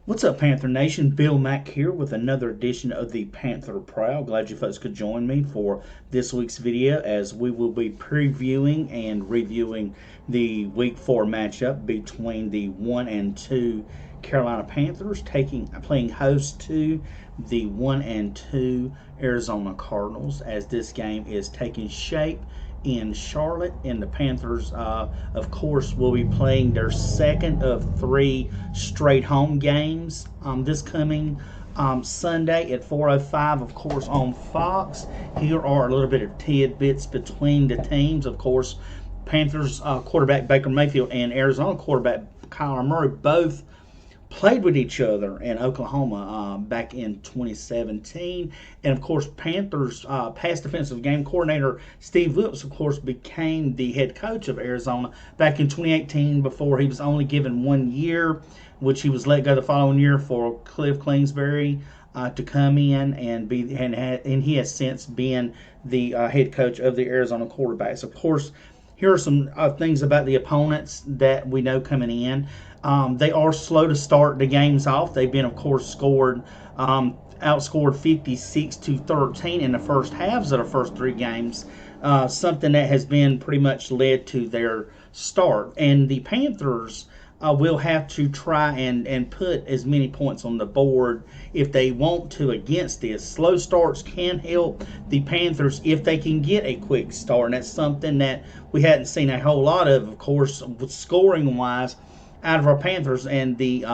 What's up, Panther Nation? Bill Mack here with another edition of the Panther Prowl. Glad you folks could join me for this week's video as we will be previewing and reviewing the Week 4 matchup between the 1 and 2 Carolina Panthers playing host to the 1 and 2 Arizona Cardinals, as this game is taking shape in Charlotte, and the Panthers, of course, will be playing their second of three straight home games this coming Sunday at 4:05, of course, on Fox. Here are a little bit of tidbits between the teams. Of course, Panthers quarterback Baker Mayfield and Arizona quarterback Kyler Murray both played with each other in Oklahoma back in 2017. And of course, Panthers past defensive game coordinator Steve Wilks, of course, became the head coach of Arizona back in 2018 before he was only given 1 year, which he was let go the following year for Cliff Kingsbury to come in and and he has since been the head coach of the Arizona quarterbacks. Of course, here are some things about the opponents that we know coming in. They are slow to start the games off. They've been, of course, outscored 56-13 in the first halves of the first three games, something that has been pretty much led to their start. And the Panthers will have to try and put as many points on the board if they want to against this. Slow starts can help the Panthers if they can get a quick start, and that's something that we hadn't seen a whole lot of course, scoring wise, out of our Panthers. And the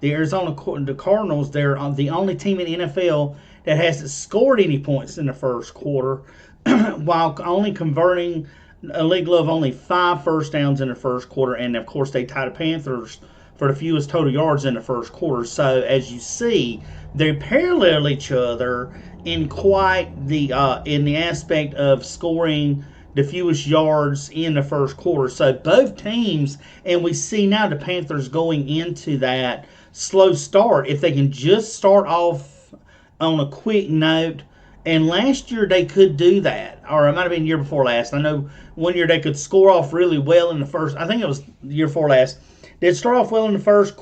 the Cardinals, they're the only team in the NFL that hasn't scored any points in the first quarter, while only converting a league low of only 5 first downs in the first quarter. And of course, they tied the Panthers for the fewest total yards in the first quarter. So as you see, they parallel each other in quite the in the aspect of scoring the fewest yards in the first quarter. So both teams, and we see now the Panthers going into that slow start, if they can just start off on a quick note. And last year they could do that, or it might have been the year before last. I know 1 year they could score off really well in the first. I think it was the year before last. They'd start off well in the first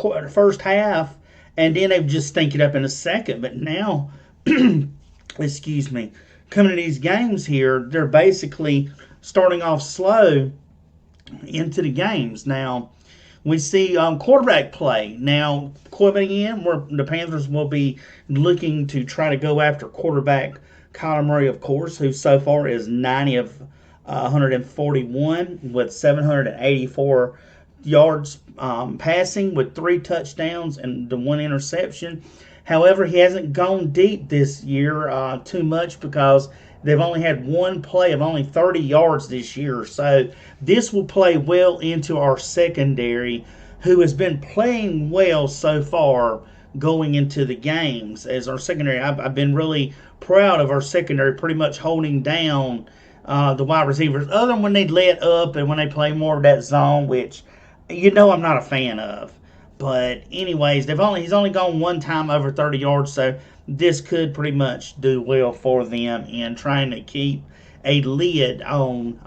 half, and then they would just stink it up in the second. But now, excuse me, coming to these games here, they're basically starting off slow into the games. Now, we see quarterback play. Now, coming in, where the Panthers will be looking to try to go after quarterback Kyler Murray, of course, who so far is 90 of 141 with 784 yards passing with 3 touchdowns and the 1 interception. However, he hasn't gone deep this year too much because they've only had one play of only 30 yards this year. So this will play well into our secondary, who has been playing well so far going into the games. As our secondary, I've been really proud of our secondary pretty much holding down the wide receivers, other than when they let up and when they play more of that zone, which I'm not a fan of. But anyways, he's only gone one time over 30 yards, so this could pretty much do well for them in trying to keep a lid on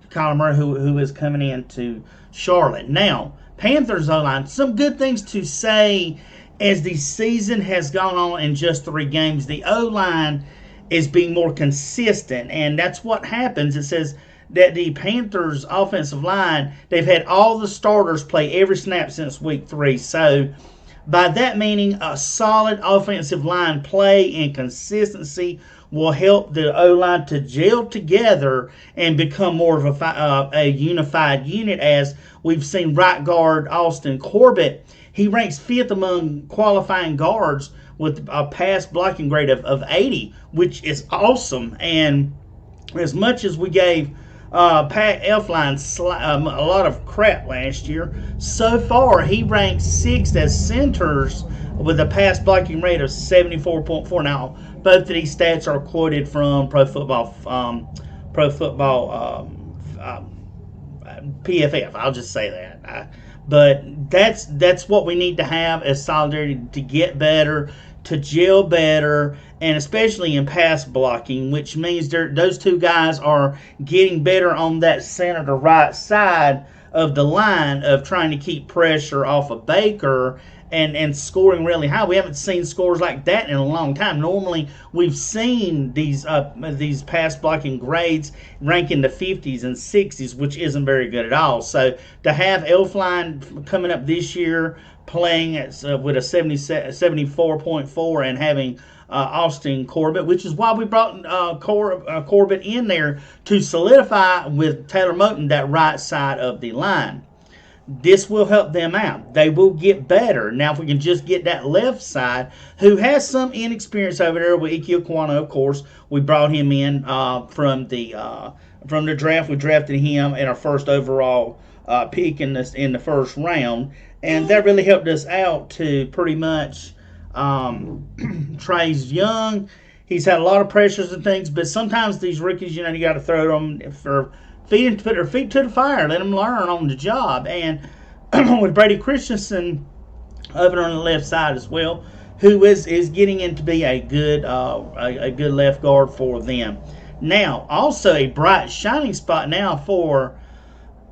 Kyler Murray, who is coming into Charlotte. Now, Panthers O-line, some good things to say as the season has gone on in just 3 games. The O-line is being more consistent, and that's what happens. It says that the Panthers offensive line, they've had all the starters play every snap since week 3. So by that meaning, a solid offensive line play and consistency will help the O-line to gel together and become more of a unified unit. As we've seen right guard Austin Corbett, he ranks 5th among qualifying guards with a pass blocking grade of 80, which is awesome. And as much as we gave Pat Elflein a lot of crap last year, so far he ranks 6th as centers with a pass blocking rate of 74.4. Now, both of these stats are quoted from Pro Football PFF. I'll just say that. But that's what we need to have as solidarity to get better, to gel better, and especially in pass blocking, which means those two guys are getting better on that center to right side of the line of trying to keep pressure off of Baker and scoring really high. We haven't seen scores like that in a long time. Normally, we've seen these pass blocking grades rank in the 50s and 60s, which isn't very good at all. So to have Elfline coming up this year playing with a 74.4 and having Austin Corbett, which is why we brought Corbett in there to solidify with Taylor Moton that right side of the line. This will help them out. They will get better. Now, if we can just get that left side, who has some inexperience over there with Ike Kwano, of course, we brought him in from the draft. We drafted him in our first overall pick in the first round, and that really helped us out to pretty much. Trey's young. He's had a lot of pressures and things, but sometimes these rookies, you got to throw them for put their feet to the fire, let them learn on the job. And with Brady Christensen over on the left side as well, who is getting in to be a good left guard for them. Now, also a bright shining spot now for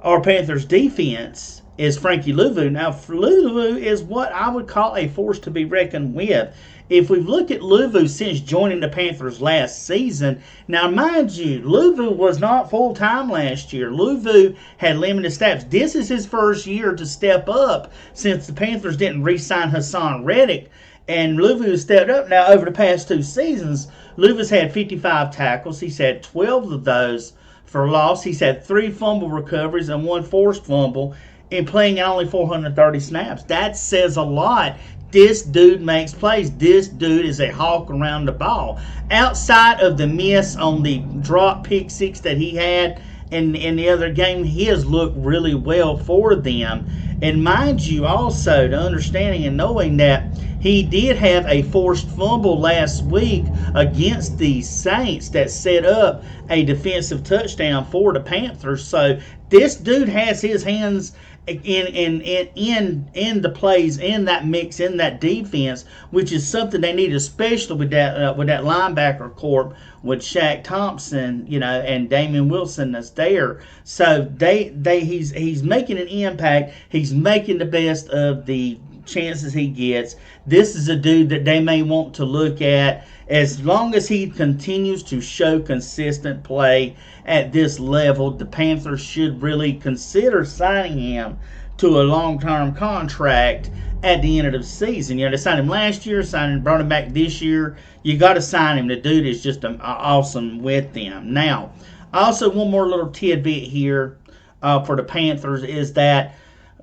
our Panthers defense is Frankie Luvu. Now, Luvu is what I would call a force to be reckoned with. If we look at Luvu since joining the Panthers last season, now mind you, Luvu was not full-time last year. Luvu had limited snaps. This is his first year to step up since the Panthers didn't re-sign Hassan Reddick. And Luvu stepped up now over the past 2 seasons. Luvu's had 55 tackles. He's had 12 of those for loss. He's had 3 fumble recoveries and 1 forced fumble, and playing only 430 snaps. That says a lot. This dude makes plays. This dude is a hawk around the ball. Outside of the miss on the drop pick 6 that he had in the other game, he has looked really well for them. And mind you, also, the understanding and knowing that he did have a forced fumble last week against the Saints that set up a defensive touchdown for the Panthers. So this dude has his hands in the plays, in that mix, in that defense, which is something they need, especially with that linebacker corps with Shaq Thompson, and Damian Wilson that's there. So he's making an impact. He's making the best of the chances he gets. This is a dude that they may want to look at. As long as he continues to show consistent play at this level, the Panthers should really consider signing him to a long-term contract at the end of the season. They signed him last year, brought him back this year. You got to sign him. The dude is just awesome with them. Now, also one more little tidbit here for the Panthers is that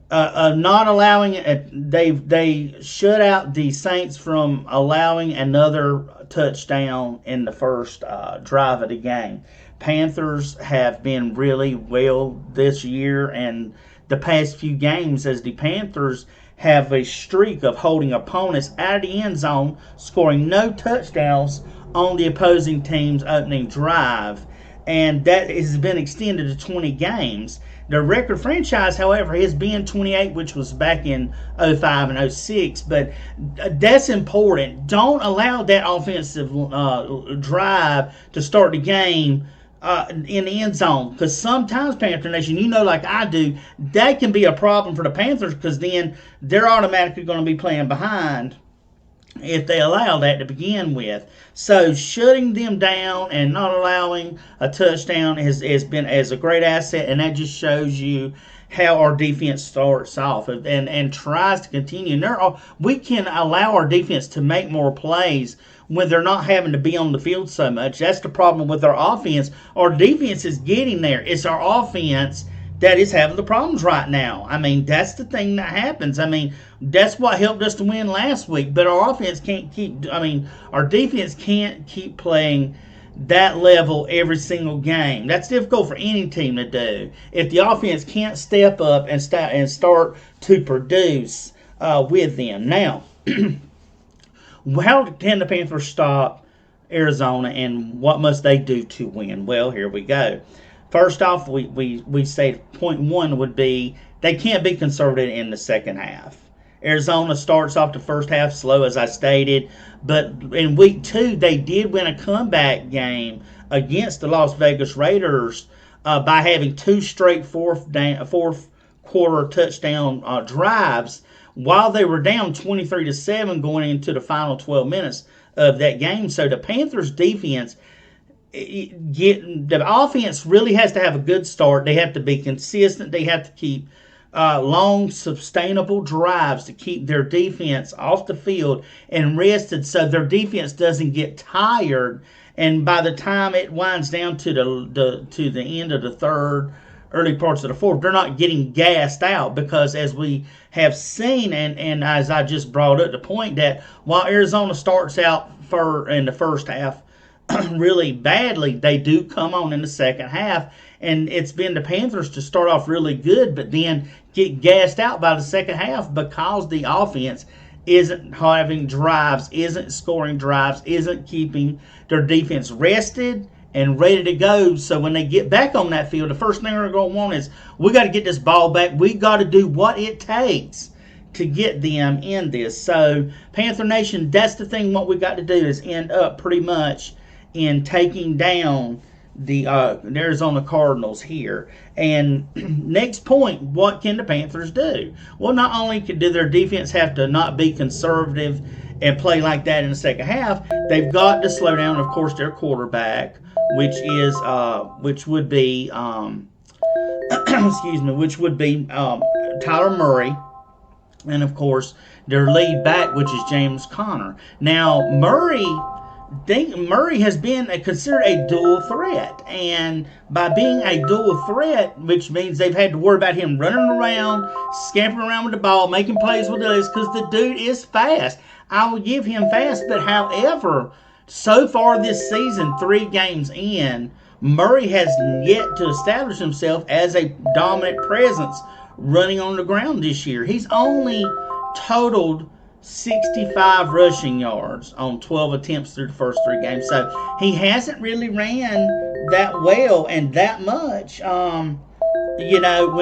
not allowing they shut out the Saints from allowing another touchdown in the first drive of the game. Panthers have been really well this year and the past few games, as the Panthers have a streak of holding opponents out of the end zone, scoring no touchdowns on the opposing team's opening drive, and that has been extended to 20 games. The record franchise, however, has been 28, which was back in 05 and 06, but that's important. Don't allow that offensive drive to start the game in the end zone, because sometimes, Panther Nation, like I do, that can be a problem for the Panthers, because then they're automatically going to be playing behind if they allow that to begin with. So shutting them down and not allowing a touchdown has been as a great asset, and that just shows you how our defense starts off and tries to continue. We can allow our defense to make more plays when they're not having to be on the field so much. That's the problem with our offense. Our defense is getting there. It's our offense that is having the problems right now. That's the thing that happens. That's what helped us to win last week. But our offense our defense can't keep playing that level every single game. That's difficult for any team to do if the offense can't step up and start to produce with them. Now, how can the Panthers stop Arizona, and what must they do to win? Well, here we go. First off, we say point one would be they can't be conservative in the second half. Arizona starts off the first half slow, as I stated, but in week 2, they did win a comeback game against the Las Vegas Raiders by having 2 straight fourth quarter touchdown drives while they were down 23-7 going into the final 12 minutes of that game. So the Panthers defense, the offense really has to have a good start. They have to be consistent. They have to keep long, sustainable drives to keep their defense off the field and rested, so their defense doesn't get tired. And by the time it winds down to the end of the third, early parts of the fourth, they're not getting gassed out, because as we have seen, and as I just brought up the point, that while Arizona starts out in the first half really badly, they do come on in the second half, and it's been the Panthers to start off really good but then get gassed out by the second half because the offense isn't having drives, isn't scoring drives, isn't keeping their defense rested and ready to go. So when they get back on that field, the first thing they're going to want is, we got to get this ball back. We got to do what it takes to get them in this. So Panther Nation, that's the thing. What we got to do is end up pretty much in taking down the Arizona Cardinals here. And next point, what can the Panthers do? Well, not only do their defense have to not be conservative and play like that in the second half, they've got to slow down, of course, their quarterback, which would be Tyler Murray, and of course their lead back, which is James Conner. Now Murray has been considered a dual threat, and by being a dual threat, which means they've had to worry about him running around, scampering around with the ball, making plays with this, because the dude is fast. I will give him fast, but however, so far this season, 3 games in, Murray has yet to establish himself as a dominant presence running on the ground this year. He's only totaled 65 rushing yards on 12 attempts through the first 3 games. So he hasn't really ran that well and that much, when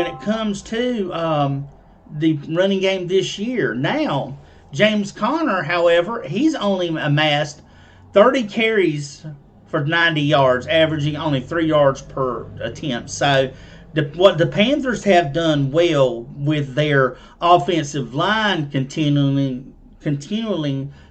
it comes to the running game this year. Now, James Conner, however, he's only amassed 30 carries for 90 yards, averaging only 3 yards per attempt. So what the Panthers have done well with their offensive line continuing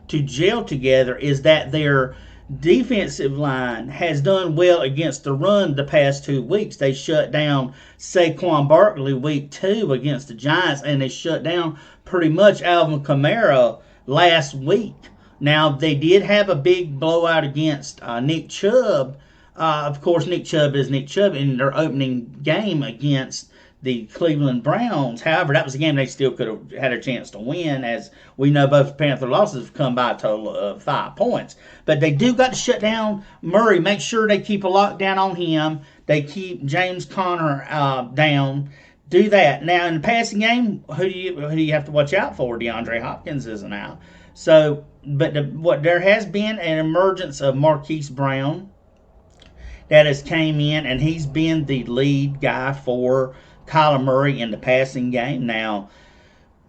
to gel together is that their defensive line has done well against the run the past 2 weeks. They shut down Saquon Barkley week 2 against the Giants, and they shut down pretty much Alvin Kamara last week. Now, they did have a big blowout against Nick Chubb. Of course, Nick Chubb is Nick Chubb in their opening game against the Cleveland Browns. However, that was a game they still could have had a chance to win. As we know, both Panther losses have come by a total of 5 points. But they do got to shut down Murray, make sure they keep a lockdown on him. They keep James Conner down. Do that. Now, in the passing game, who do you have to watch out for? DeAndre Hopkins isn't out. So, but there has been an emergence of Marquise Brown that has came in, and he's been the lead guy for Kyler Murray in the passing game. Now,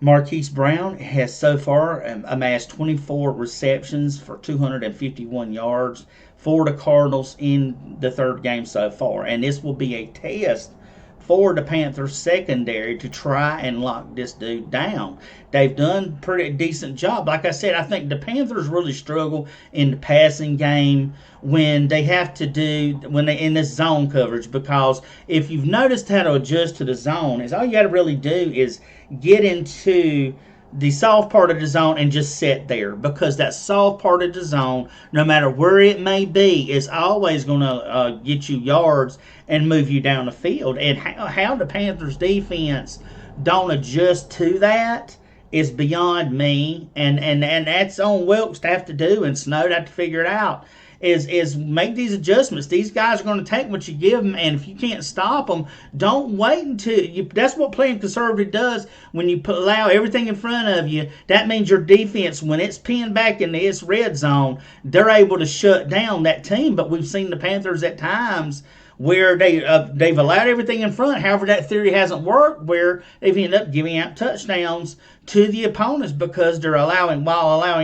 Marquise Brown has so far amassed 24 receptions for 251 yards for the Cardinals in the 3rd game so far. And this will be a test for the Panthers secondary to try and lock this dude down. They've done a pretty decent job. Like I said, I think the Panthers really struggle in the passing game when they in this zone coverage, because if you've noticed how to adjust to the zone, is all you got to really do is get into the soft part of the zone and just sit there, because that soft part of the zone, no matter where it may be, is always going to get you yards and move you down the field. And how the Panthers defense don't adjust to that is beyond me, and that's on Wilkes to have to do, and Snow to have to figure it out. Is make these adjustments. These guys are going to take what you give them, and if you can't stop them, don't wait until you. That's what playing conservative does. When you allow everything in front of you, that means your defense, when it's pinned back in its red zone, they're able to shut down that team. But we've seen the Panthers at times where they've allowed everything in front. However, that theory hasn't worked, where they've ended up giving out touchdowns to the opponents because they're allowing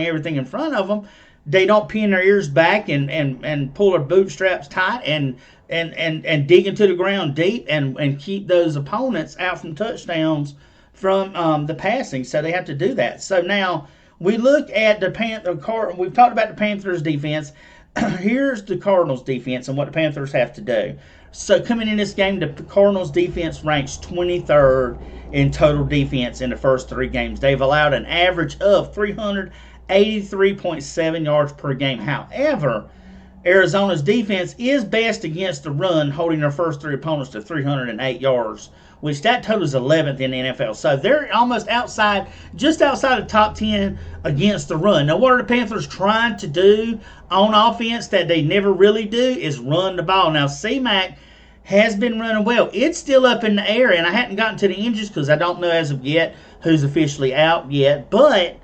everything in front of them. They don't pin their ears back and pull their bootstraps tight and and dig into the ground deep and keep those opponents out from touchdowns from the passing. So they have to do that. So now we look at the Panther. We've talked about the Panthers defense. Here's the Cardinals defense and what the Panthers have to do. So coming in this game, the Cardinals defense ranks 23rd in total defense in the first 3 games. They've allowed an average of 383.7 yards per game. However, Arizona's defense is best against the run, holding their first 3 opponents to 308 yards, which that total is 11th in the NFL. So they're almost outside, just outside the top 10 against the run. Now, what are the Panthers trying to do on offense that they never really do is run the ball. Now, C-Mac has been running well. It's still up in the air, and I hadn't gotten to the injuries because I don't know as of yet who's officially out yet. But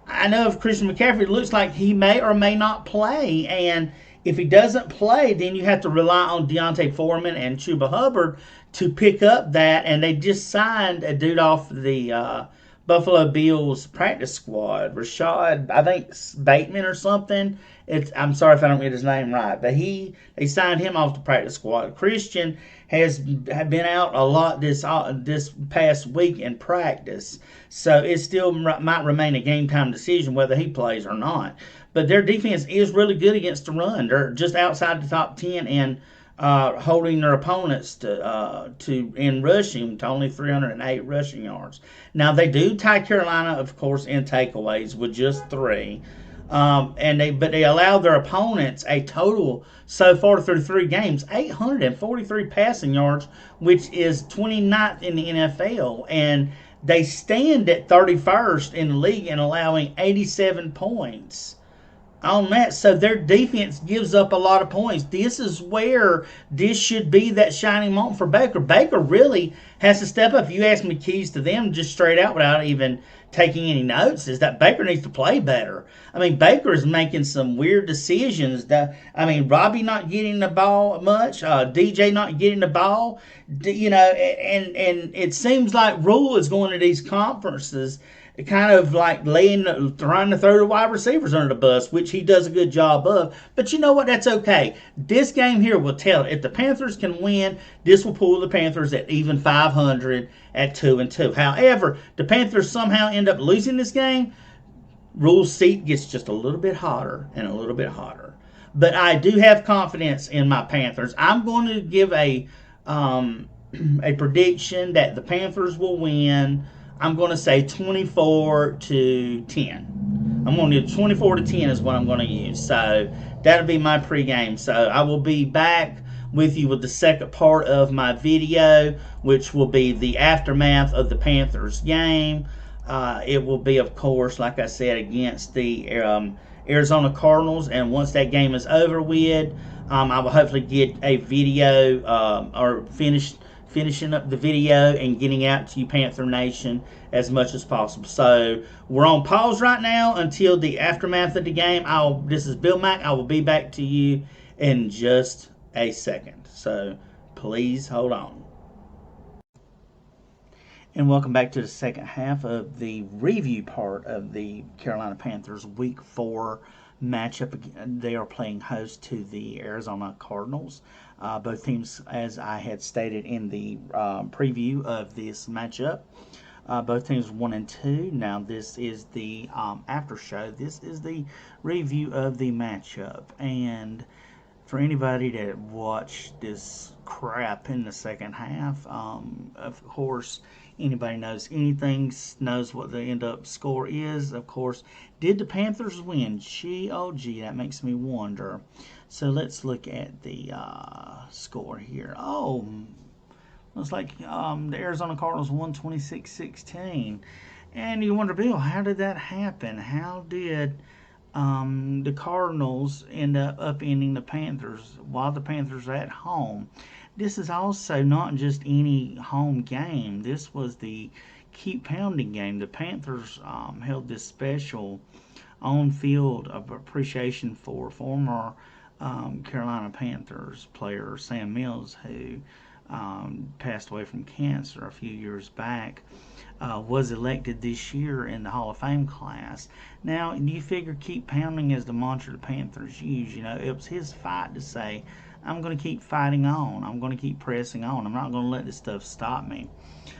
I know if Christian McCaffrey, it looks like he may or may not play, and if he doesn't play, then you have to rely on Deontay Foreman and Chuba Hubbard to pick up that. And they just signed a dude off the Buffalo Bills practice squad, Rashad, I think Bateman or something. I'm sorry if I don't get his name right, but they signed him off the practice squad. Christian has been out a lot this past week in practice, so it still might remain a game time decision whether he plays or not. But their defense is really good against the run. They're just outside the top 10 and holding their opponents to in rushing to only 308 rushing yards. Now they do tie Carolina, of course, in takeaways with just 3. But they allow their opponents a total so far through 3 games 843 passing yards, which is 29th in the NFL, and they stand at 31st in the league in allowing 87 points on that. So their defense gives up a lot of points. This is where this should be that shining moment for Baker. Baker really has to step up. If you ask me keys to them just straight out without even taking any notes, is that Baker needs to play better. I mean, Baker is making some weird decisions. Robbie not getting the ball much, DJ not getting the ball, and it seems like Rule is going to these conferences kind of like trying to throw the wide receivers under the bus, which he does a good job of. But you know what? That's okay. This game here will tell. If the Panthers can win, this will pull the Panthers at even 500 at 2-2. However, the Panthers somehow end up losing this game, Rule's seat gets just a little bit hotter and a little bit hotter. But I do have confidence in my Panthers. I'm going to give a prediction that the Panthers will win. I'm going to say 24-10. I'm going to do 24-10 is what I'm going to use. So that'll be my pregame. So I will be back with you with the second part of my video, which will be the aftermath of the Panthers game. It will be, of course, like I said, against the Arizona Cardinals. And once that game is over with, I will hopefully get a video or finishing up the video and getting out to you, Panther Nation, as much as possible. So we're on pause right now until the aftermath of the game. This is Bill Mack. I will be back to you in just a second. So please hold on. And welcome back to the second half of the review part of the Carolina Panthers Week 4 matchup. They are playing host to the Arizona Cardinals. Both teams, as I had stated in the preview of this matchup, both teams 1-2. Now this is the after show. This is the review of the matchup. And for anybody that watched this crap in the second half, of course, anybody knows anything knows what the end up score is. Of course, did the Panthers win? Gee, oh gee, that makes me wonder. So let's look at the score here. Oh, looks like the Arizona Cardinals won 26-16. And you wonder, Bill, how did that happen? How did the Cardinals end up upending the Panthers while the Panthers are at home? This is also not just any home game. This was the keep pounding game. The Panthers held this special on-field of appreciation for former Carolina Panthers player Sam Mills, who passed away from cancer a few years back, was elected this year in the Hall of Fame class. Now, you figure keep pounding is the mantra the Panthers use. You know, it was his fight to say, I'm going to keep fighting on. I'm going to keep pressing on. I'm not going to let this stuff stop me.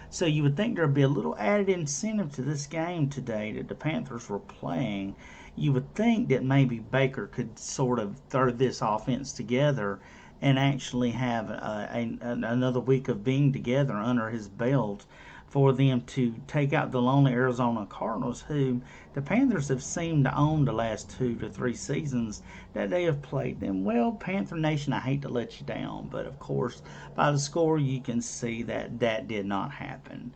So you would think there'd be a little added incentive to this game today that the Panthers were playing. You would think that maybe Baker could sort of throw this offense together and actually have another week of being together under his belt for them to take out the lonely Arizona Cardinals, who the Panthers have seemed to own the last 2 to 3 seasons that they have played them. Well, Panther Nation, I hate to let you down, but of course, by the score, you can see that that did not happen.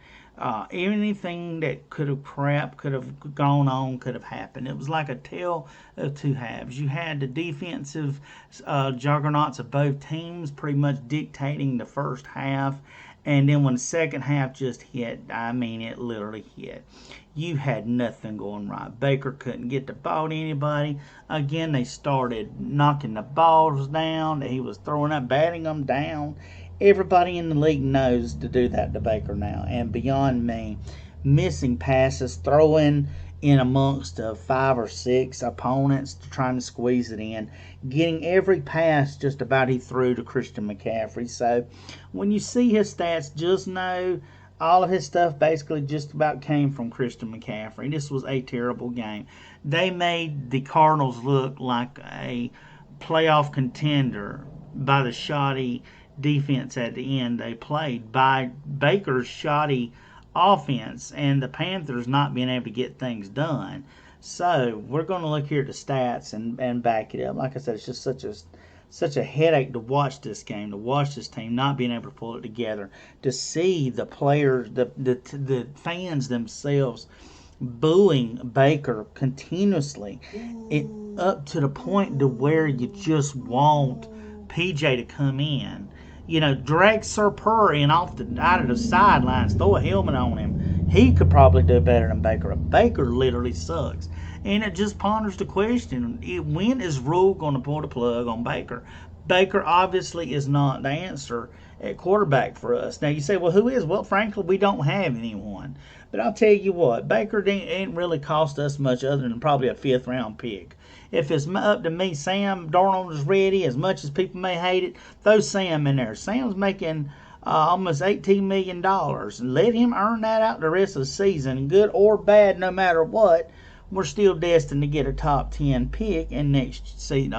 Anything that could have gone on, could have happened. It was like a tale of two halves. You had the defensive juggernauts of both teams pretty much dictating the first half, and then when the second half just hit, I mean, it literally hit. You had nothing going right. Baker couldn't get the ball to anybody. Again, they started knocking the balls down. He was throwing up, batting them down. Everybody in the league knows to do that to Baker now. And beyond me, missing passes, throwing in amongst 5 or 6 opponents trying to squeeze it in, getting every pass just about he threw to Christian McCaffrey. So when you see his stats, just know all of his stuff basically just about came from Christian McCaffrey. This was a terrible game. They made the Cardinals look like a playoff contender by the shoddy defense at the end they played, by Baker's shoddy offense, and the Panthers not being able to get things done. So we're going to look here at the stats and back it up. Like I said, it's just such a headache to watch this game, to watch this team not being able to pull it together, to see the players, the fans themselves booing Baker continuously, up to the point to where you just want PJ to come in. Drag Sir Purr in out of the sidelines, throw a helmet on him. He could probably do better than Baker. Baker literally sucks. And it just ponders the question, when is Rule going to pull the plug on Baker? Baker obviously is not the answer at quarterback for us. Now you say, well, who is? Well, frankly, we don't have anyone. But I'll tell you what, Baker ain't really cost us much other than probably a 5th round pick. If it's up to me, Sam Darnold is ready. As much as people may hate it, throw Sam in there. Sam's making almost $18 million. Let him earn that out the rest of the season, good or bad, no matter what. We're still destined to get a top 10 pick in next season,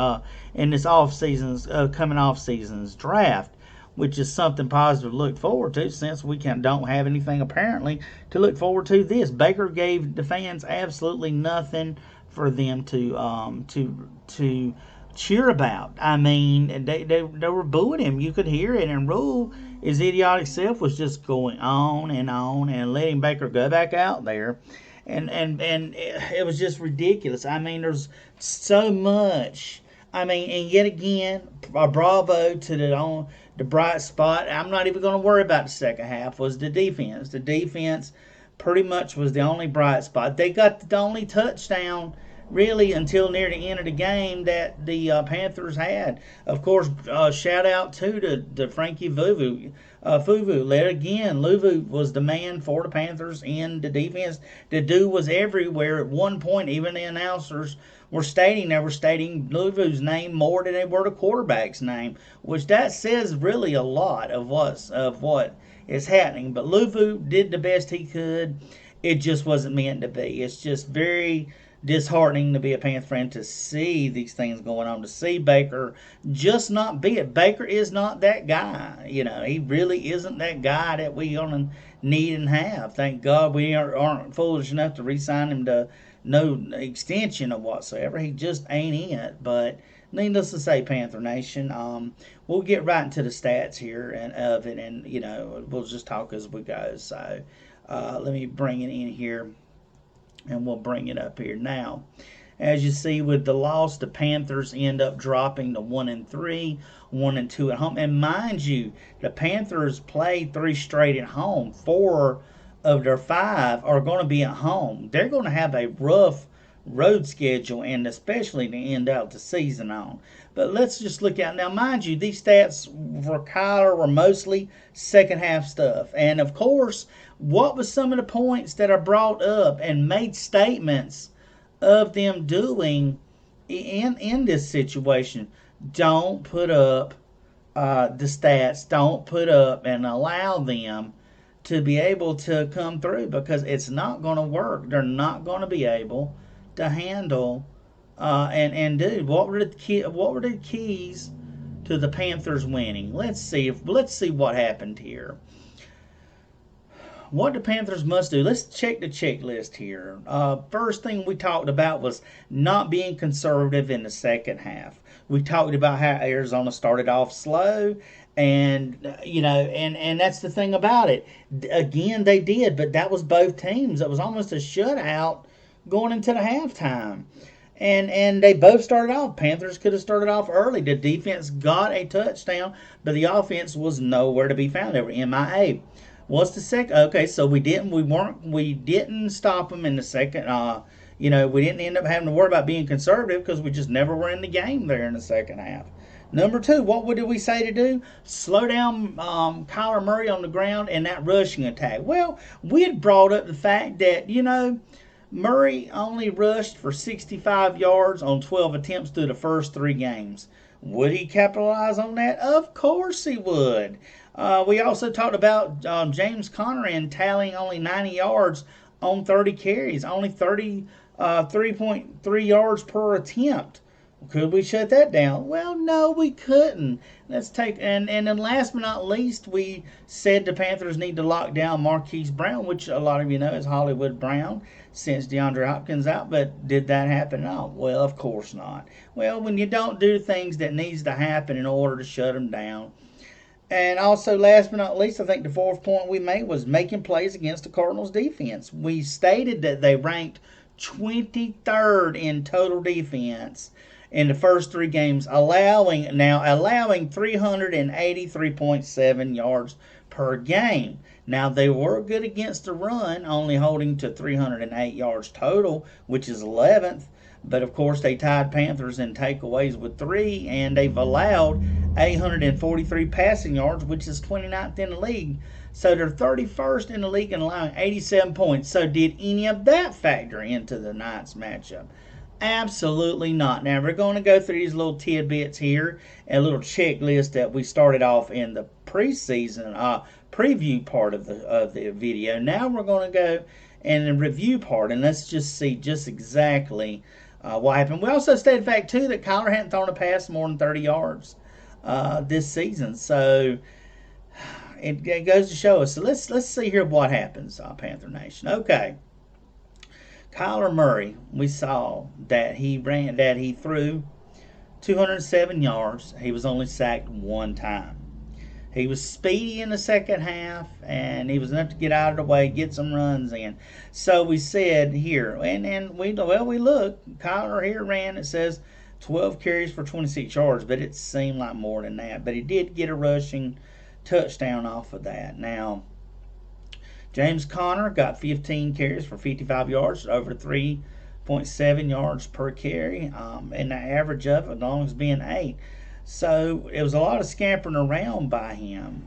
in this coming off season's draft, which is something positive to look forward to, since we don't have anything apparently to look forward to. This Baker gave the fans absolutely nothing for them to cheer about. I mean, they were booing him. You could hear it, and Rule, his idiotic self, was just going on and letting Baker go back out there. And it was just ridiculous. I mean, there's so much. I mean, and yet again, a bravo to the bright spot. I'm not even going to worry about the second half. Was the defense. The defense pretty much was the only bright spot. They got the only touchdown really until near the end of the game that the Panthers had. Of course, shout out to Frankie Fuvu. Luvu was the man for the Panthers in the defense. The dude was everywhere. At one point, even the announcers were stating Luvu's name more than they were the quarterback's name, which that says really a lot of what is happening. But Luvu did the best he could. It just wasn't meant to be. It's just very disheartening to be a Panther fan, to see these things going on, to see Baker just not be it. Baker is not that guy. He really isn't that guy that we gonna need and have. Thank God we aren't foolish enough to re-sign him to no extension of whatsoever. He just ain't it. But needless to say, Panther Nation, we'll get right into the stats here and we'll just talk as we go. So let me bring it in here, and we'll bring it up here now. As you see, with the loss, the Panthers end up dropping to 1-3, 1-2 at home. And mind you, the Panthers played 3 straight at home. 4 of their 5 are going to be at home. They're going to have a rough road schedule, and especially to end out the season on. But let's just look at now. Mind you, these stats for Kyler were mostly second half stuff. And of course, what was some of the points that are brought up and made statements of them doing in this situation? Don't put up the stats don't put up and allow them to be able to come through, because it's not going to work. They're not going to be able to handle and do what were the keys to the Panthers winning. Let's see what happened here. What the Panthers must do. Let's check the checklist here. First thing we talked about was not being conservative in the second half. We talked about how Arizona started off slow, and and that's the thing about it. Again, they did, but that was both teams. It was almost a shutout going into the halftime. And they both started off. Panthers could have started off early. The defense got a touchdown, but the offense was nowhere to be found. They were MIA. What's the second? Okay, so we didn't stop them in the second. We didn't end up having to worry about being conservative because we just never were in the game there in the second half. Number two, what did we say to do? Slow down Kyler Murray on the ground and that rushing attack. Well, we had brought up the fact that Murray only rushed for 65 yards on 12 attempts through the first three games. Would he capitalize on that? Of course he would. We also talked about James Conner and tallying only 90 yards on 30 carries, only 3.3 yards per attempt. Could we shut that down? Well, no, we couldn't. Let's take and then last but not least, we said the Panthers need to lock down Marquise Brown, which a lot of you know is Hollywood Brown, since DeAndre Hopkins out. But did that happen? No. Well, of course not. Well, when you don't do things that needs to happen in order to shut them down. And also, last but not least, I think the fourth point we made was making plays against the Cardinals defense. We stated that they ranked 23rd in total defense in the first three games, allowing 383.7 yards per game. Now, they were good against the run, only holding to 308 yards total, which is 11th. But of course, they tied Panthers in takeaways with 3, and they've allowed 843 passing yards, which is 29th in the league. So they're 31st in the league in allowing 87 points. So did any of that factor into the night's matchup? Absolutely not. Now we're going to go through these little tidbits here, a little checklist that we started off in the preseason preview part of the video. Now we're going to go in the review part, and let's just see just exactly what happened. We also stated the fact too that Kyler hadn't thrown a pass more than 30 yards this season, so it goes to show us. So let's see here what happens, Panther Nation. Okay. Kyler Murray, we saw that he threw 207 yards. He was only sacked one time. He was speedy in the second half, and he was enough to get out of the way, get some runs in. So we said here, and we look. Kyler here ran. It says 12 carries for 26 yards, but it seemed like more than that. But he did get a rushing touchdown off of that. Now, James Conner got 15 carries for 55 yards, over 3.7 yards per carry, and the average of it long as being 8. So it was a lot of scampering around by him.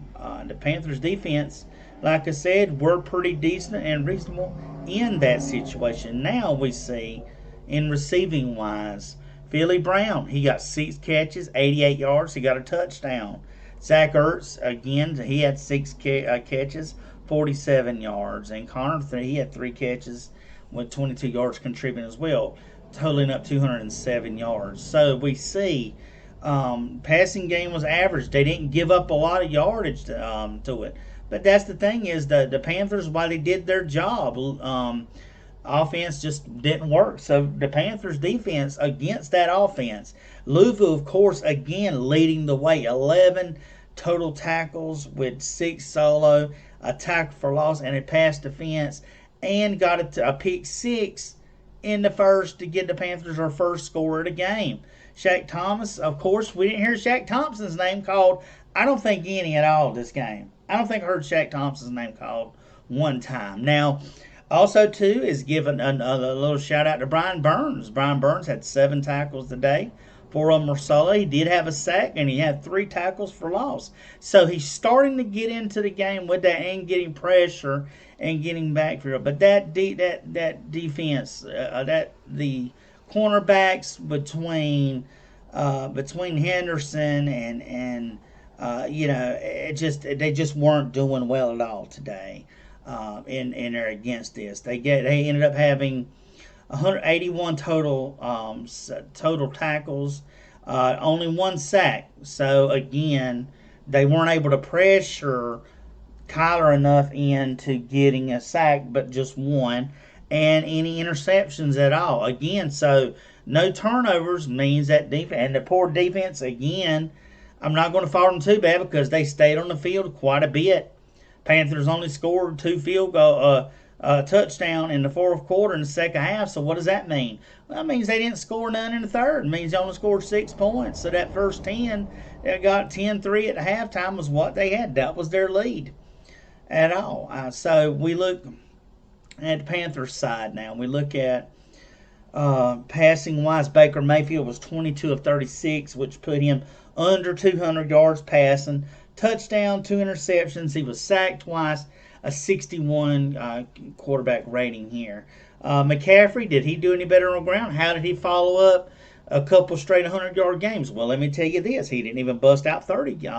The Panthers defense, like I said, were pretty decent and reasonable in that situation. Now we see, in receiving wise, Philly Brown, he got 6 catches, 88 yards, he got a touchdown. Zach Ertz, again, he had 6 catches, 47 yards. And Connor, he had 3 catches with 22 yards contributing as well, totaling up 207 yards. So we see passing game was average. They didn't give up a lot of yardage to it. But that's the thing is the Panthers, while they did their job, offense just didn't work. So the Panthers defense against that offense, Louisville, of course, again leading the way, 11 total tackles with 6 solo, a tackle for loss, and a pass defense, and got a pick 6 in the first to get the Panthers their first score of the game. Shaq Thomas, of course, we didn't hear Shaq Thompson's name called, I don't think, any at all this game. I don't think I heard Shaq Thompson's name called one time. Now, also, too, is given a little shout out to Brian Burns. Brian Burns had 7 tackles today. 4 of them were solo. He did have a sack, and he had 3 tackles for loss. So he's starting to get into the game with that and getting pressure and getting backfield. But that defense, the cornerbacks between Henderson and They just weren't doing well at all today. In they're against this. They ended up having 181 total tackles, only one sack. So again, they weren't able to pressure Kyler enough into getting a sack, but just one, and any interceptions at all. Again, so no turnovers means that defense, and the poor defense again. I'm not going to fault them too bad because they stayed on the field quite a bit. Panthers only scored two field goal, touchdown in the fourth quarter and the second half. So what does that mean? Well, that means they didn't score none in the third. It means they only scored 6 points. So that first 10, they got 10-3 at the halftime was what they had. That was their lead at all. So we look at the Panthers side now. We look at passing wise, Baker Mayfield was 22 of 36, which put him under 200 yards passing. Touchdown, 2 interceptions. He was sacked twice, a 61 quarterback rating here. McCaffrey, did he do any better on the ground? How did he follow up a couple straight 100-yard games? Well, let me tell you this. He didn't even bust out 30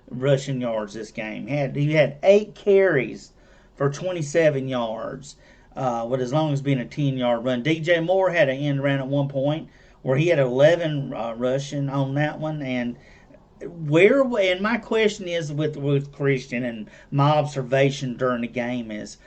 rushing yards this game. He had 8 carries for 27 yards. With as long as being a 10-yard run. DJ Moore had an end around at one point where he had 11 rushing on that one. And my question is with Christian and my observation during the game is,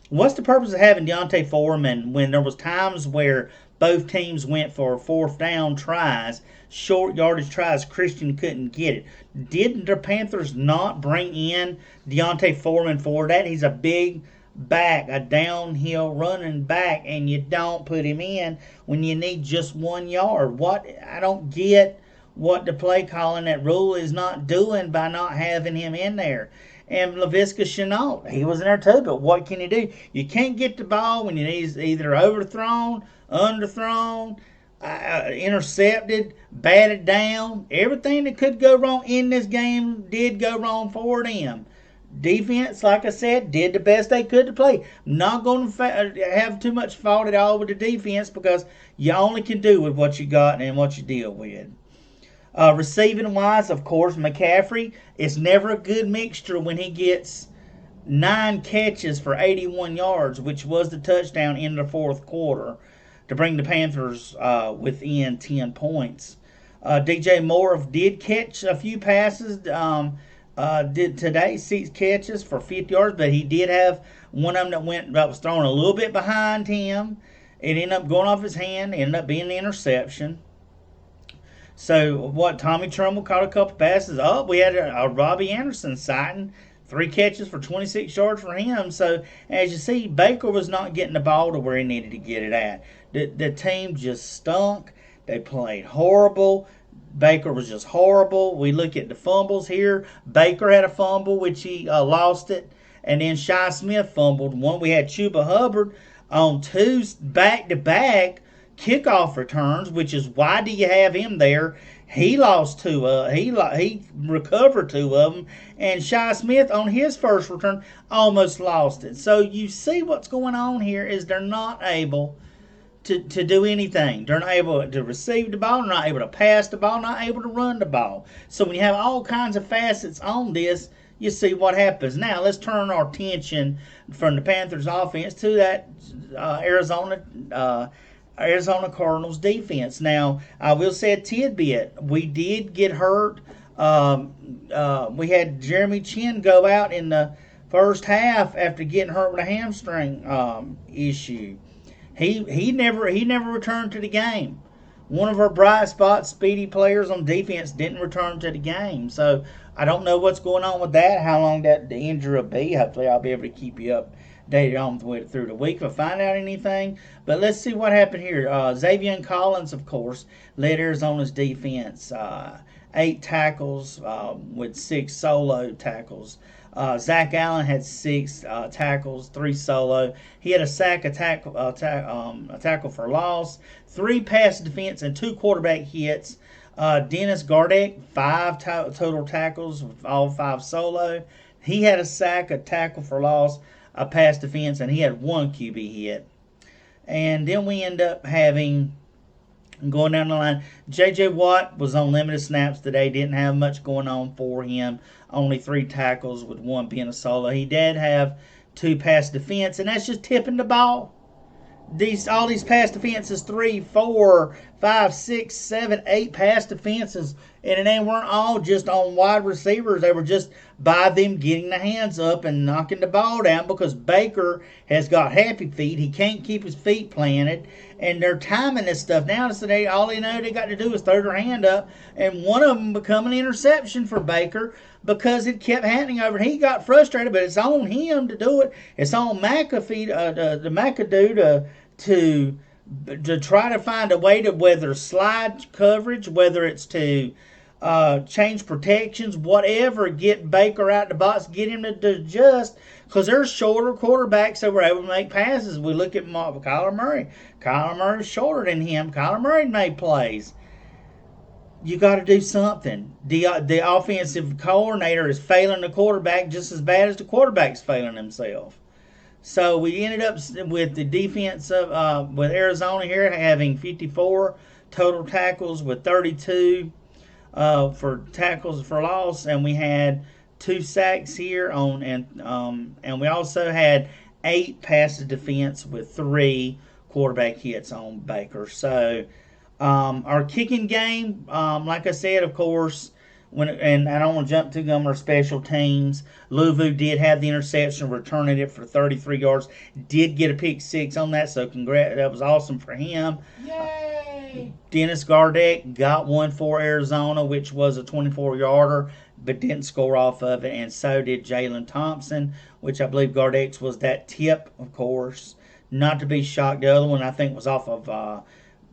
what's the purpose of having Deontay Foreman when there was times where both teams went for fourth down tries, short yardage tries, Christian couldn't get it? Didn't the Panthers not bring in Deontay Foreman for that? He's a big back, a downhill running back, and you don't put him in when you need just 1 yard. I don't get what the play calling that rule is not doing by not having him in there. And Laviska Shenault, he was in there too, but what can you do? You can't get the ball when he's either overthrown, underthrown, intercepted, batted down. Everything that could go wrong in this game did go wrong for them. Defense, like I said, did the best they could to play. Not going to have too much fault at all with the defense because you only can do with what you got and what you deal with. Receiving wise, of course, McCaffrey is never a good mixture when he gets 9 catches for 81 yards, which was the touchdown in the fourth quarter to bring the Panthers within 10 points. DJ Moore did catch a few passes. Did today 6 catches for 50 yards, but he did have one of them that was thrown a little bit behind him. It ended up going off his hand, ended up being an interception. So Tommy Trumbull caught a couple passes. We had a Robbie Anderson sighting, 3 catches for 26 yards for him. So as you see, Baker was not getting the ball to where he needed to get it at. The team just stunk. They played horrible. Baker was just horrible. We look at the fumbles here. Baker had a fumble, which he lost it. And then Shi Smith fumbled one. We had Chuba Hubbard on 2 back-to-back kickoff returns, which is why do you have him there? He lost 2. He recovered 2 of them. And Shi Smith on his first return almost lost it. So you see what's going on here is they're not able to do anything. They're not able to receive the ball, they're not able to pass the ball, not able to run the ball. So when you have all kinds of facets on this, you see what happens. Now let's turn our attention from the Panthers offense to that Arizona Cardinals defense. Now I will say a tidbit. We did get hurt. We had Jeremy Chin go out in the first half after getting hurt with a hamstring issue. He never returned to the game. One of our bright spots, speedy players on defense, didn't return to the game. So I don't know what's going on with that, how long the injury will be. Hopefully I'll be able to keep you updated on through the week if I find out anything. But let's see what happened here. Xavier Collins, of course, led Arizona's defense. 8 tackles with 6 solo tackles. Zach Allen had 6 tackles, 3 solo. He had a sack, a tackle for loss, 3 pass defense, and 2 quarterback hits. Dennis Gardeck, 5 total tackles, all 5 solo. He had a sack, a tackle for loss, a pass defense, and he had 1 QB hit. And then we end up having Going down the line, J.J. Watt was on limited snaps today. Didn't have much going on for him. Only 3 tackles with one being a solo. He did have 2 pass defense, and that's just tipping the ball. All these pass defenses, 3, 4, 5, 6, 7, 8 pass defenses, and they weren't all just on wide receivers. They were just by them getting the hands up and knocking the ball down because Baker has got happy feet. He can't keep his feet planted, and they're timing this stuff now. So all they know they got to do is throw their hand up, and one of them become an interception for Baker because it kept happening over. He got frustrated, but it's on him to do it. It's on McAfee, the McAdoo to try to find a way to whether slide coverage, whether it's to change protections, whatever, get Baker out the box, get him to adjust, because there's shorter quarterbacks that were able to make passes. We look at Kyler Murray. Kyler Murray's shorter than him. Kyler Murray made plays. You got to do something. The offensive coordinator is failing the quarterback just as bad as the quarterback's failing himself. So we ended up with the defense with Arizona here having 54 total tackles with 32 for tackles for loss, and we had 2 sacks here and we also had 8 passes defense with 3 quarterback hits on Baker. So our kicking game, like I said, of course. And I don't want to jump too on our special teams. Luvu did have the interception, returning it for 33 yards. Did get a pick 6 on that, so congrats. That was awesome for him. Yay! Dennis Gardeck got one for Arizona, which was a 24-yarder, but didn't score off of it, and so did Jalen Thompson, which I believe Gardeck's was that tip, of course. Not to be shocked. The other one, I think, was off of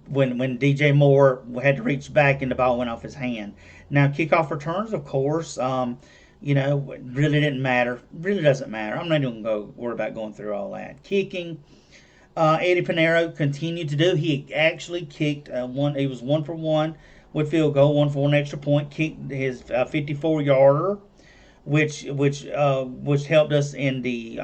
when DJ Moore had to reach back and the ball went off his hand. Now, kickoff returns, of course, really didn't matter. Really doesn't matter. I'm not even going to worry about going through all that. Kicking, Eddie Pinheiro continued to do. He actually kicked one. He was 1 for 1 with field goal, 1 for 1 extra point. Kicked his 54-yarder, which helped us in the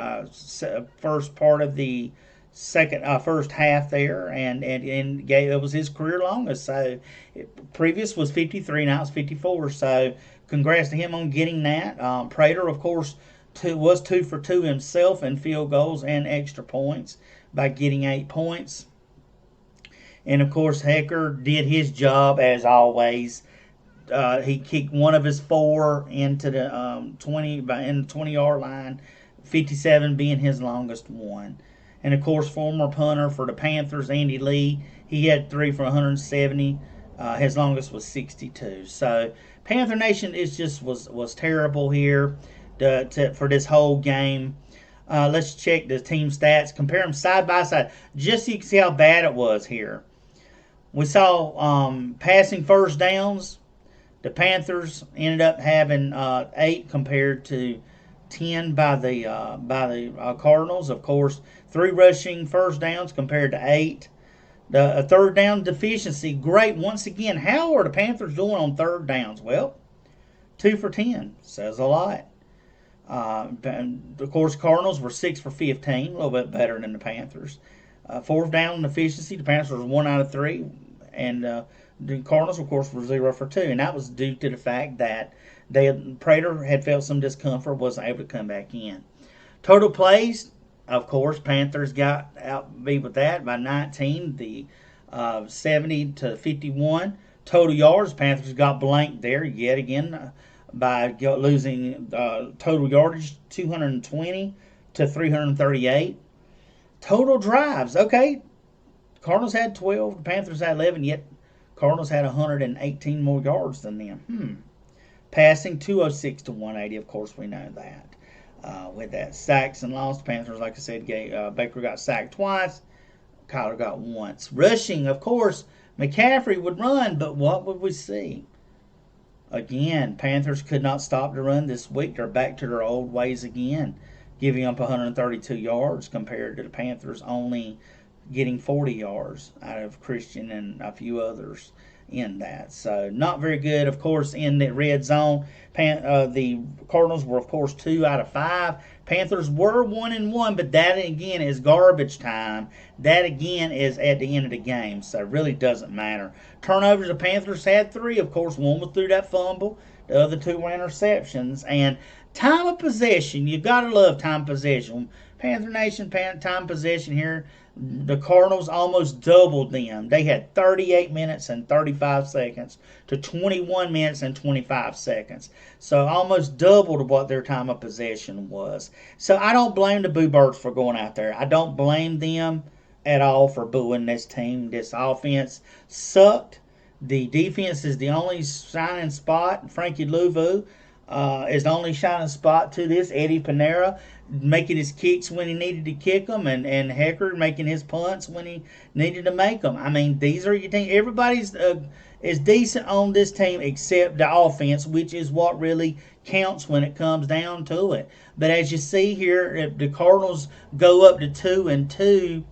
first part of the first half there, and it was his career longest. So previous was 53, now it's 54. So congrats to him on getting that. Prater, of course, was 2 for 2 himself in field goals and extra points by getting 8 points. And of course, Hecker did his job as always. He kicked one of his 4 into the 20-yard line, 57 being his longest one. And of course, former punter for the Panthers, Andy Lee, he had 3 for 170. His longest was 62. So Panther Nation was terrible here for this whole game. Let's check the team stats, compare them side by side, just so you can see how bad it was here. We saw passing first downs. The Panthers ended up having 8 compared to 10 by the Cardinals. Of course, 3 rushing first downs compared to 8. The third down deficiency, great. Once again, how are the Panthers doing on third downs? Well, 2 for 10 says a lot. Of course, Cardinals were 6 for 15, a little bit better than the Panthers. Fourth down efficiency, the Panthers were 1 out of 3, and the Cardinals, of course, were 0 for 2, and that was due to the fact that Prater had felt some discomfort, wasn't able to come back in. Total plays, of course, Panthers got outbeat with that by 19, the 70 to 51. Total yards, Panthers got blanked there yet again by losing total yardage 220 to 338. Total drives, okay, Cardinals had 12, the Panthers had 11, yet Cardinals had 118 more yards than them. Passing 206 to 180, of course, we know that. With that, sacks and loss, Panthers, like I said, Baker got sacked twice, Kyler got once. Rushing, of course, McCaffrey would run, but what would we see? Again, Panthers could not stop the run this week. They're back to their old ways again, giving up 132 yards compared to the Panthers only getting 40 yards out of Christian and a few others. in that. So not very good. Of course, in the red zone, the Cardinals were of course 2 out of 5. Panthers were 1-1, but that again is garbage time. That again is at the end of the game, so it really doesn't matter. Turnovers, the Panthers had 3. Of course, one was through that fumble. The other 2 were interceptions. And time of possession, you gotta love time of possession. Panther Nation, time possession here. The Cardinals almost doubled them. They had 38 minutes and 35 seconds to 21 minutes and 25 seconds. So almost doubled what their time of possession was. So I don't blame the Boo Birds for going out there. I don't blame them at all for booing this team. This offense sucked. The defense is the only shining spot. Frankie Louvu is the only shining spot to this. Eddie Pinera making his kicks when he needed to kick them, and Hecker making his punts when he needed to make them. I mean, these are your team. Everybody's is decent on this team except the offense, which is what really counts when it comes down to it. But as you see here, if the Cardinals go up to 2-2.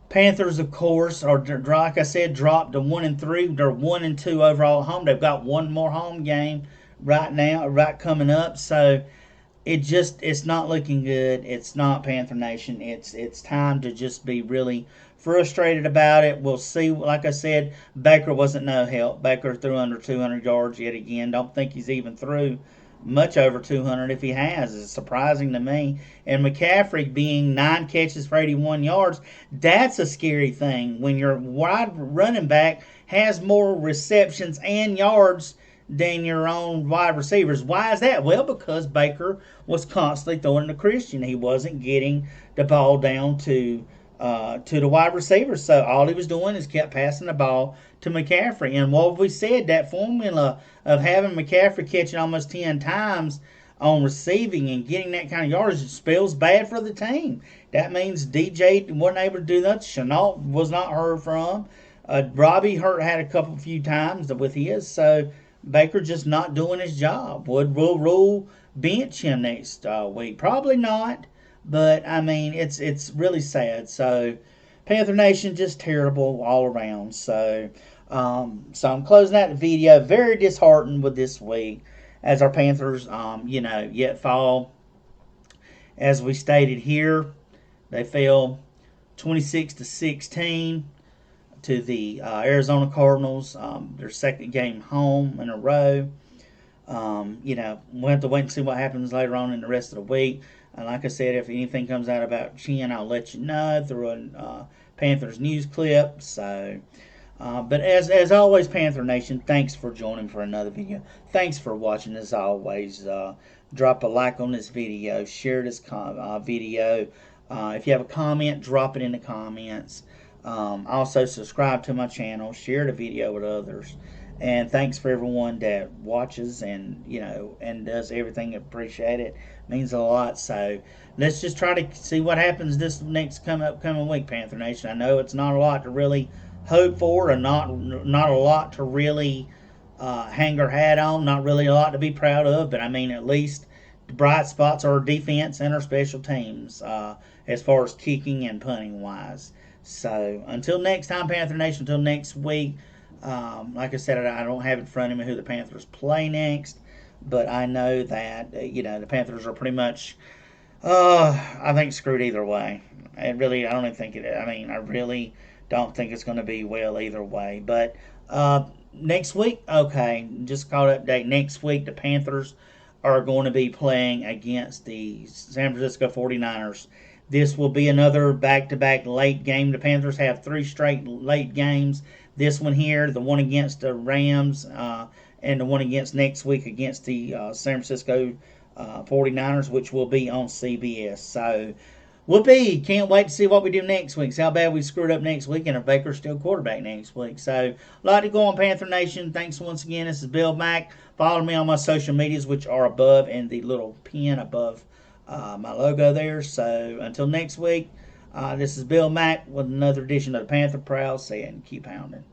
Panthers, of course, are, like I said, dropped to 1-3. They're 1-2 overall at home. They've got one more home game right now, right coming up. So it's not looking good. It's not, Panther Nation. It's time to just be really frustrated about it. We'll see. Like I said, Baker wasn't no help. Baker threw under 200 yards yet again. Don't think he's even threw much over 200. If he has, is surprising to me. And McCaffrey being 9 catches for 81 yards, that's a scary thing when your wide running back has more receptions and yards than your own wide receivers. Why is that? Well, because Baker was constantly throwing to Christian. He wasn't getting the ball down to the wide receivers. So all he was doing is kept passing the ball to McCaffrey. And what we said, that formula of having McCaffrey catching almost 10 times on receiving and getting that kind of yardage spells bad for the team. That means DJ wasn't able to do that. Chenault was not heard from. Robbie had a few times with his. So Baker just not doing his job. Would Rule bench him next week? Probably not. But I mean, it's really sad. So Panther Nation just terrible all around. So I'm closing out the video. Very disheartened with this week as our Panthers, yet fall. As we stated here, they fell 26-16 to the Arizona Cardinals. Their second game home in a row. We'll have to wait and see what happens later on in the rest of the week. Like I said, if anything comes out about Chin, I'll let you know through a Panthers news clip. So, but as always, Panther Nation, thanks for joining for another video. Thanks for watching as always. Drop a like on this video. Share this video. If you have a comment, drop it in the comments. Also, subscribe to my channel. Share the video with others. And thanks for everyone that watches and does everything. Appreciate it. Means a lot. So let's just try to see what happens this next upcoming week, Panther Nation. I know it's not a lot to really hope for, and not a lot to really hang our hat on. Not really a lot to be proud of. But I mean, at least the bright spots are our defense and our special teams as far as kicking and punting wise. So until next time, Panther Nation. Until next week. Like I said, I don't have in front of me who the Panthers play next, but I know that the Panthers are pretty much, I think, screwed either way. I don't even think it. I mean, I really don't think it's going to be well either way. But next week, okay, just call it update. Next week, the Panthers are going to be playing against the San Francisco 49ers. This will be another back-to-back late game. The Panthers have 3 straight late games. This one here, the one against the Rams, and the one against next week against the San Francisco 49ers, which will be on CBS. So, can't wait to see what we do next week. See how bad we screwed up next week, and if Baker's still quarterback next week. So, a lot to go on, Panther Nation. Thanks once again. This is Bill Mack. Follow me on my social medias, which are above in the little pin above my logo there. So, until next week. This is Bill Mack with another edition of the Panther Prowl, saying keep pounding.